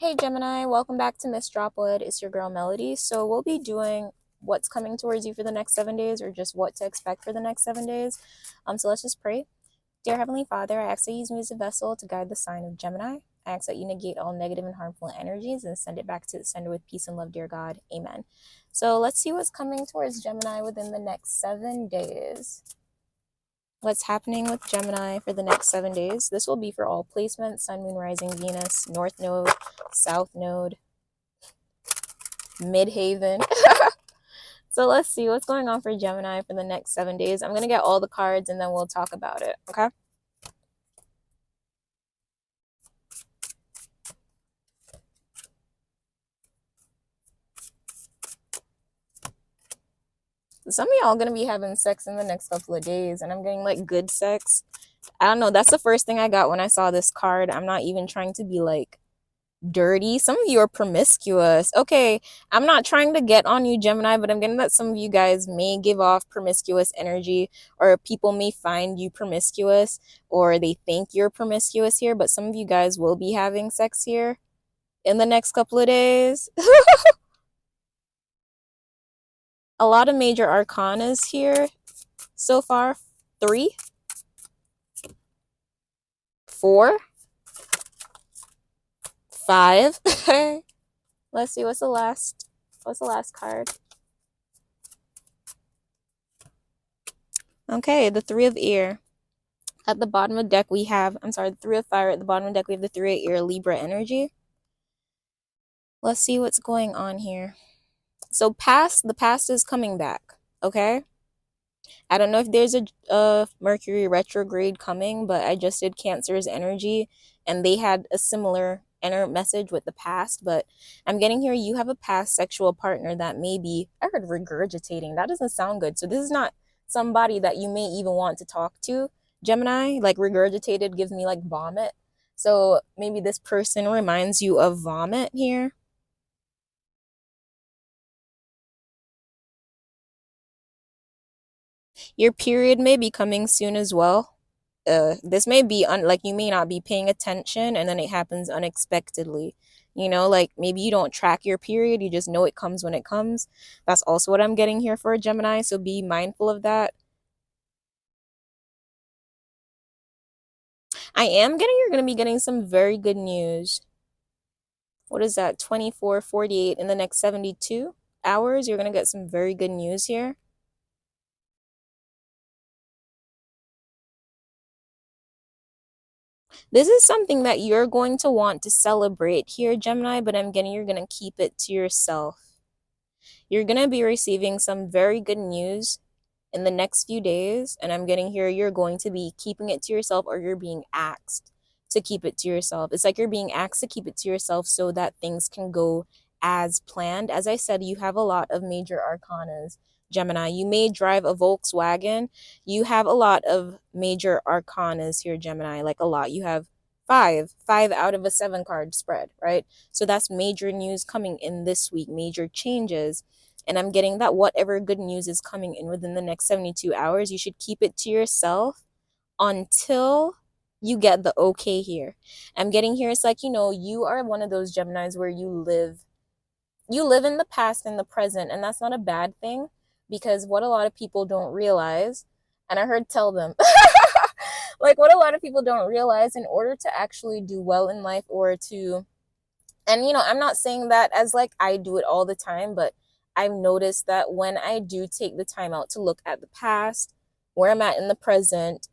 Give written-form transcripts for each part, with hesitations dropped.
Hey Gemini, welcome back to Miss Dropwood. It's your girl Melody. So we'll be doing what's coming towards you for the next 7 days, or just what to expect for the next 7 days. So let's just pray. Dear Heavenly Father, I ask that you use me as a vessel to guide the sign of Gemini. I ask that you negate all negative and harmful energies and send it back to the sender with peace and love, dear God. Amen. So let's see what's coming towards Gemini within the next 7 days. What's happening with Gemini for the next 7 days. This will be for all placements: Sun, Moon, Rising, Venus, North Node, South Node, Midhaven. So let's see what's going on for Gemini for the next 7 days. I'm going to get all the cards and then we'll talk about it, okay? Some of y'all going to be having sex in the next couple of days, and I'm getting like good sex. I don't know. That's the first thing I got when I saw this card. I'm not even trying to be like dirty. Some of you are promiscuous. Okay, I'm not trying to get on you, Gemini, but I'm getting that some of you guys may give off promiscuous energy, or people may find you promiscuous, or they think you're promiscuous here, but some of you guys will be having sex here in the next couple of days. A lot of major arcanas here so far. 3, 4, 5. Let's see, what's the last card? Okay, the 3 of ear. At the bottom of the deck we have, the 3 of fire. At the bottom of the deck we have the 3 of ear, Libra energy. Let's see what's going on here. So the past is coming back, okay? I don't know if there's a Mercury retrograde coming, but I just did Cancer's energy, and they had a similar inner message with the past. But I'm getting here, you have a past sexual partner that maybe, I heard regurgitating. That doesn't sound good. So this is not somebody that you may even want to talk to, Gemini. Like regurgitated gives me like vomit. So maybe this person reminds you of vomit here. Your period may be coming soon as well. This may be like you may not be paying attention, and then it happens unexpectedly. Like maybe you don't track your period, you just know it comes when it comes. That's also what I'm getting here for a Gemini, so be mindful of that. I am getting You're going to be getting some very good news. What is that? 24:48 in the next 72 hours. You're going to get some very good news here. This is something that you're going to want to celebrate here, Gemini, but I'm getting you're going to keep it to yourself. You're going to be receiving some very good news in the next few days, and I'm getting here you're going to be keeping it to yourself, or you're being asked to keep it to yourself. It's like you're being asked to keep it to yourself so that things can go as planned. As I said, you have a lot of major arcanas, Gemini. You may drive a Volkswagen. You have a lot of major arcanas here, Gemini. Like a lot. You have five out of a 7 card spread, right? So that's major news coming in this week, major changes. And I'm getting that whatever good news is coming in within the next 72 hours, you should keep it to yourself until you get the okay here. I'm getting here, it's like, you are one of those Geminis where you live in the past and the present, and that's not a bad thing, because what a lot of people don't realize, and I heard tell them, like what a lot of people don't realize, in order to actually do well in life, or to, and I'm not saying that as like I do it all the time, but I've noticed that when I do take the time out to look at the past, where I'm at in the present,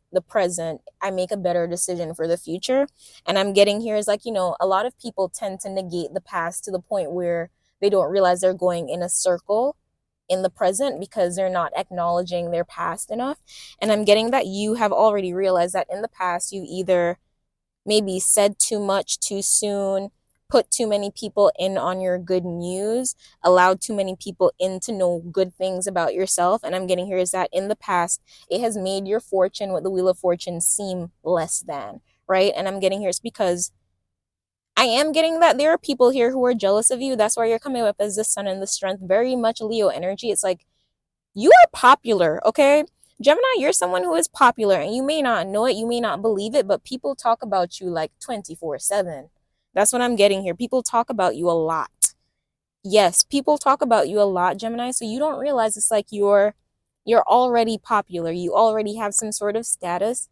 I make a better decision for the future. And I'm getting here is like, a lot of people tend to negate the past to the point where they don't realize they're going in a circle in the present because they're not acknowledging their past enough. And I'm getting that you have already realized that in the past, you either maybe said too much too soon, put too many people in on your good news, allowed too many people in to know good things about yourself. And I'm getting here is that in the past, it has made your fortune with the Wheel of Fortune seem less than, right? And I'm getting here it's because I am getting that there are people here who are jealous of you. That's why you're coming up as the Sun and the Strength, very much Leo energy. It's like you are popular, okay? Gemini, you're someone who is popular, and you may not know it, you may not believe it, but people talk about you like 24/7. That's what I'm getting here. People talk about you a lot. Yes, people talk about you a lot, Gemini, so you don't realize it's like you're already popular. You already have some sort of status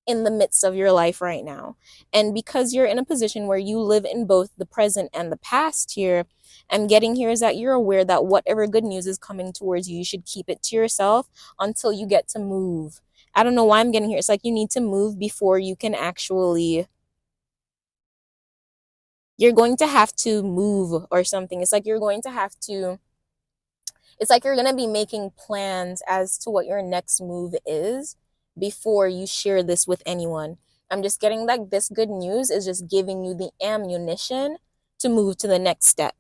in the midst of your life right now. And because you're in a position where you live in both the present and the past here, I'm getting here is that you're aware that whatever good news is coming towards you, you should keep it to yourself until you get to move. I don't know why I'm getting here. It's like you need to move before you can actually, you're going to have to move or something. It's like you're going to have to, it's like you're going to be making plans as to what your next move is before you share this with anyone. I'm just getting like this good news is just giving you the ammunition to move to the next step.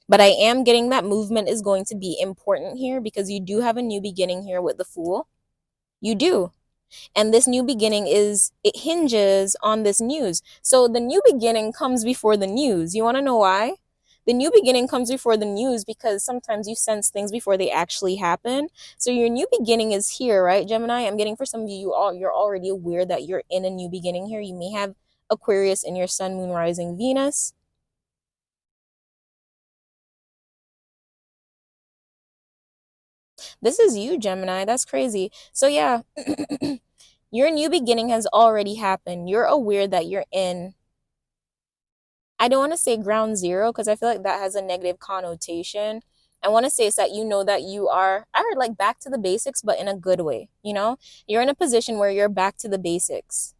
But I am getting that movement is going to be important here because you do have a new beginning here with the Fool. You do. And this new beginning is, it hinges on this news. So the new beginning comes before the news. You want to know why? The new beginning comes before the news because sometimes you sense things before they actually happen. So your new beginning is here, right, Gemini? I'm getting for some of you, you're already aware that you're in a new beginning here. You may have Aquarius in your sun, moon, rising, Venus. This is you, Gemini. That's crazy. So yeah, your new beginning has already happened. You're aware that you're in, I don't want to say ground zero because I feel like that has a negative connotation. I want to say it's that you know that you are, I heard like back to the basics, but in a good way. You know, you're in a position where you're back to the basics.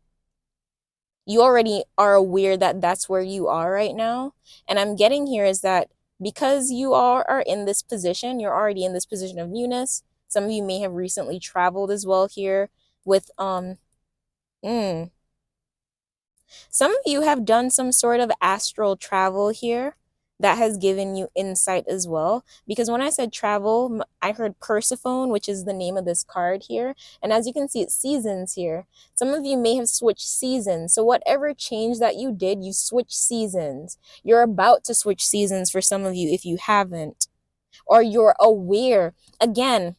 You already are aware that that's where you are right now. And I'm getting here is that because you are in this position, you're already in this position of newness. Some of you may have recently traveled as well here with, mm, some of you have done some sort of astral travel here that has given you insight as well. Because when I said travel, I heard Persephone, which is the name of this card here. And as you can see, it's seasons here. Some of you may have switched seasons. So whatever change that you did, you switched seasons. You're about to switch seasons for some of you if you haven't. Or you're aware. Again,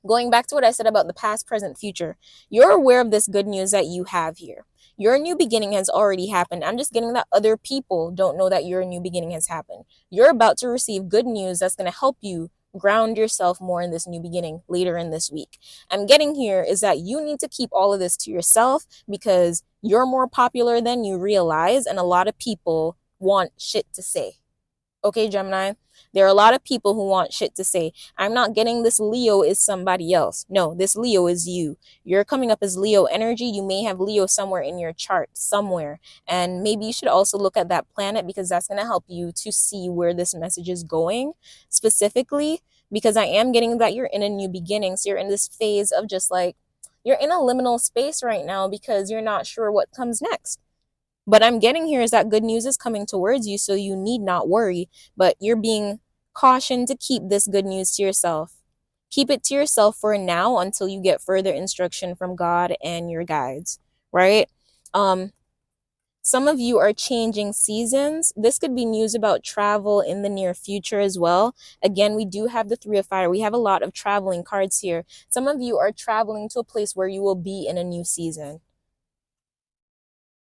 going back to what I said about the past, present, future, you're aware of this good news that you have here. Your new beginning has already happened. I'm just getting that other people don't know that your new beginning has happened. You're about to receive good news that's going to help you ground yourself more in this new beginning later in this week. I'm getting here is that you need to keep all of this to yourself because you're more popular than you realize, and a lot of people want shit to say. Okay, Gemini? There are a lot of people who want shit to say. I'm not getting this Leo is somebody else. No, this Leo is you. You're coming up as Leo energy. You may have Leo somewhere in your chart, somewhere. And maybe you should also look at that planet because that's going to help you to see where this message is going specifically. Because I am getting that you're in a new beginning. So you're in this phase of just like, you're in a liminal space right now because you're not sure what comes next. But I'm getting here is that good news is coming towards you, so you need not worry. But you're being cautioned to keep this good news to yourself. Keep it to yourself for now until you get further instruction from God and your guides, right? Some of you are changing seasons. This could be news about travel in the near future as well. Again, we do have the Three of Fire. We have a lot of traveling cards here. Some of you are traveling to a place where you will be in a new season.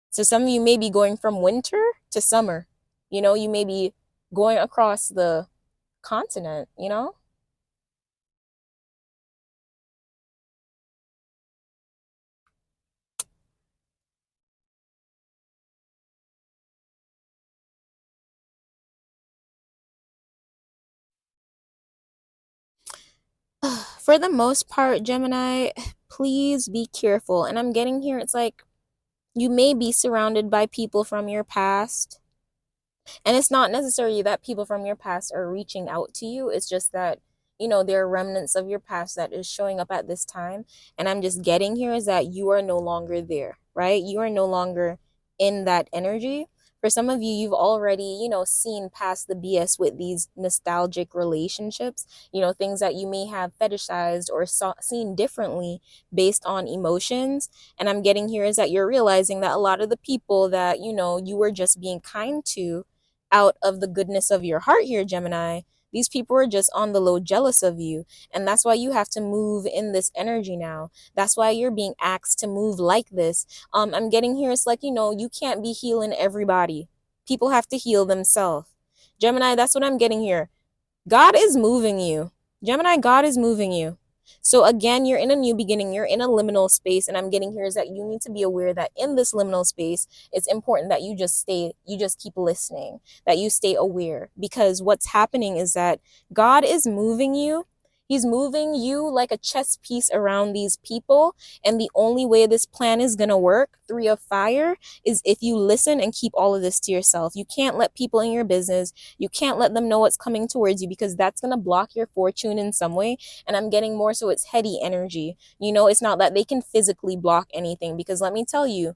So some of you may be going from winter to summer. You know, you may be going across the continent, you know? For the most part, Gemini, please be careful. And I'm getting here, it's like you may be surrounded by people from your past. And it's not necessarily that people from your past are reaching out to you. It's just that, you know, there are remnants of your past that is showing up at this time. And I'm just getting here is that you are no longer there, right? You are no longer in that energy. For some of you, you've already, you know, seen past the BS with these nostalgic relationships, you know, things that you may have fetishized or seen differently based on emotions. And I'm getting here is that you're realizing that a lot of the people that, you know, you were just being kind to out of the goodness of your heart here, Gemini, These people are just on the low jealous of you. And that's why you have to move in this energy now. That's why you're being asked to move like this. I'm getting here, it's like, you can't be healing everybody. People have to heal themselves. Gemini, that's what I'm getting here. God is moving you. Gemini, God is moving you. So again, you're in a new beginning, you're in a liminal space, and I'm getting here is that you need to be aware that in this liminal space, it's important that you just keep listening, that you stay aware, because what's happening is that God is moving you. He's moving you like a chess piece around these people. And the only way this plan is going to work, 3 of fire, is if you listen and keep all of this to yourself. You can't let people in your business. You can't let them know what's coming towards you, because that's going to block your fortune in some way. And I'm getting more so it's heady energy. It's not that they can physically block anything, because let me tell you,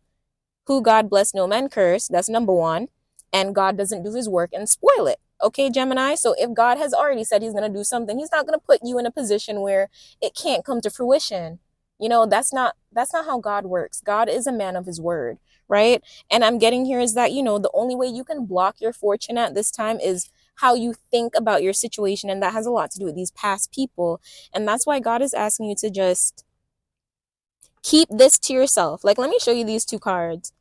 who God bless, no man curse. That's number one. And God doesn't do his work and spoil it. Okay, Gemini? So if God has already said he's going to do something, he's not going to put you in a position where it can't come to fruition. That's not how God works. God is a man of his word, right? And I'm getting here is that, the only way you can block your fortune at this time is how you think about your situation. And that has a lot to do with these past people. And that's why God is asking you to just keep this to yourself. Like, let me show you these 2 cards.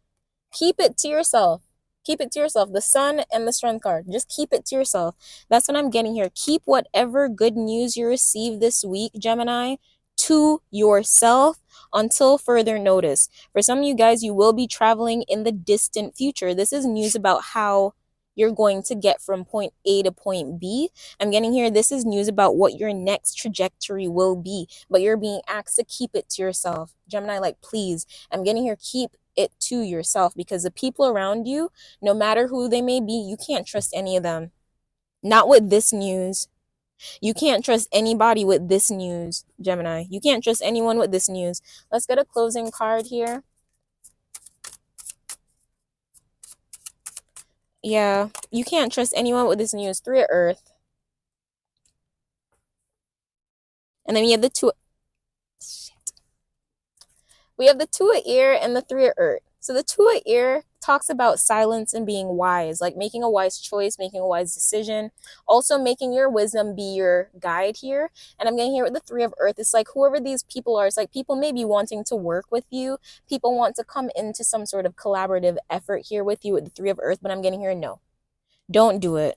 Keep it to yourself. Keep it to yourself. The Sun and the Strength card. Just keep it to yourself. That's what I'm getting here. Keep whatever good news you receive this week, Gemini, to yourself until further notice. For some of you guys, you will be traveling in the distant future. This is news about how you're going to get from point A to point B. I'm getting here, this is news about what your next trajectory will be, but you're being asked to keep it to yourself. Gemini, like, please, I'm getting here, keep it to yourself, because the people around you, no matter who they may be, you can't trust any of them. Not with this news. You can't trust anybody with this news, Gemini. You can't trust anyone with this news. Let's get a closing card here. Yeah, you can't trust anyone with this news. 3 of Earth. And then we have the 2. Shit. We have the 2 of Air and the 3 of Earth. So the 2 of Air talks about silence and being wise, like making a wise choice, making a wise decision, also making your wisdom be your guide here. And I'm getting here with the 3 of Earth. It's like whoever these people are, it's like people may be wanting to work with you. People want to come into some sort of collaborative effort here with you with the 3 of Earth, but I'm getting here, no, don't do it.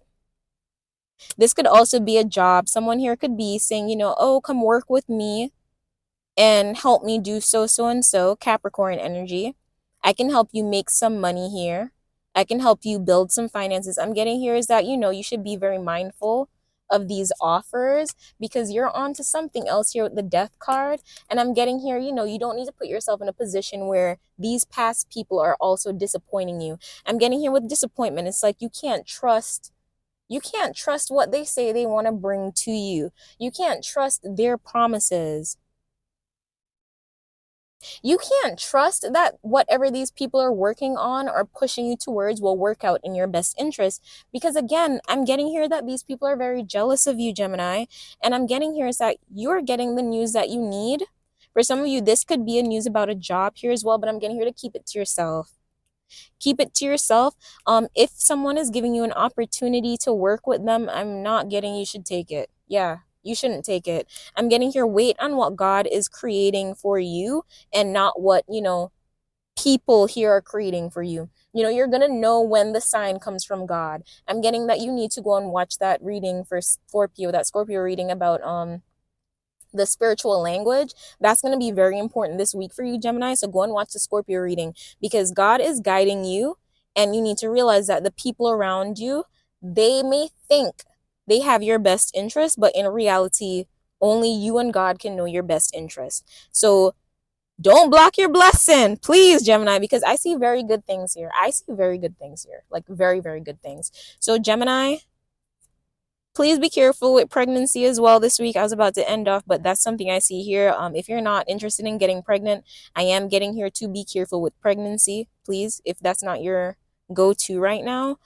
This could also be a job. Someone here could be saying, oh, come work with me and help me do so and so, Capricorn energy. I can help you make some money here. I can help you build some finances. I'm getting here is that, you should be very mindful of these offers, because you're on to something else here with the Death card. And I'm getting here, you don't need to put yourself in a position where these past people are also disappointing you. I'm getting here with disappointment. It's like you can't trust what they say they want to bring to you. You can't trust their promises. You can't trust that whatever these people are working on or pushing you towards will work out in your best interest. Because again, I'm getting here that these people are very jealous of you, Gemini. And I'm getting here is that you're getting the news that you need. For some of you, this could be a news about a job here as well, but I'm getting here to keep it to yourself. Keep it to yourself. If someone is giving you an opportunity to work with them, I'm not getting you should take it. Yeah, you shouldn't take it. I'm getting here, wait on what God is creating for you and not what, people here are creating for you. You're going to know when the sign comes from God. I'm getting that you need to go and watch that reading for Scorpio, that Scorpio reading about the spiritual language. That's going to be very important this week for you, Gemini. So go and watch the Scorpio reading, because God is guiding you, and you need to realize that the people around you, they may think they have your best interest, but in reality, only you and God can know your best interest. So don't block your blessing, please, Gemini, because I see very good things here. I see very good things here, like very, very good things. So Gemini, please be careful with pregnancy as well this week. I was about to end off, but that's something I see here. If you're not interested in getting pregnant, I am getting here to be careful with pregnancy, please, if that's not your go-to right now.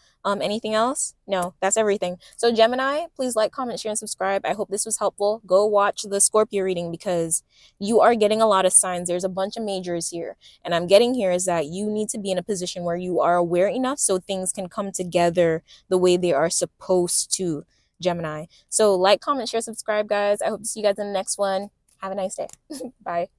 Anything else? No, that's everything. So Gemini, please like, comment, share, and subscribe. I hope this was helpful. Go watch the Scorpio reading, because you are getting a lot of signs. There's a bunch of majors here. And I'm getting here is that you need to be in a position where you are aware enough so things can come together the way they are supposed to. Gemini. So like, comment, share, subscribe, guys. I hope to see you guys in the next one. Have a nice day. Bye.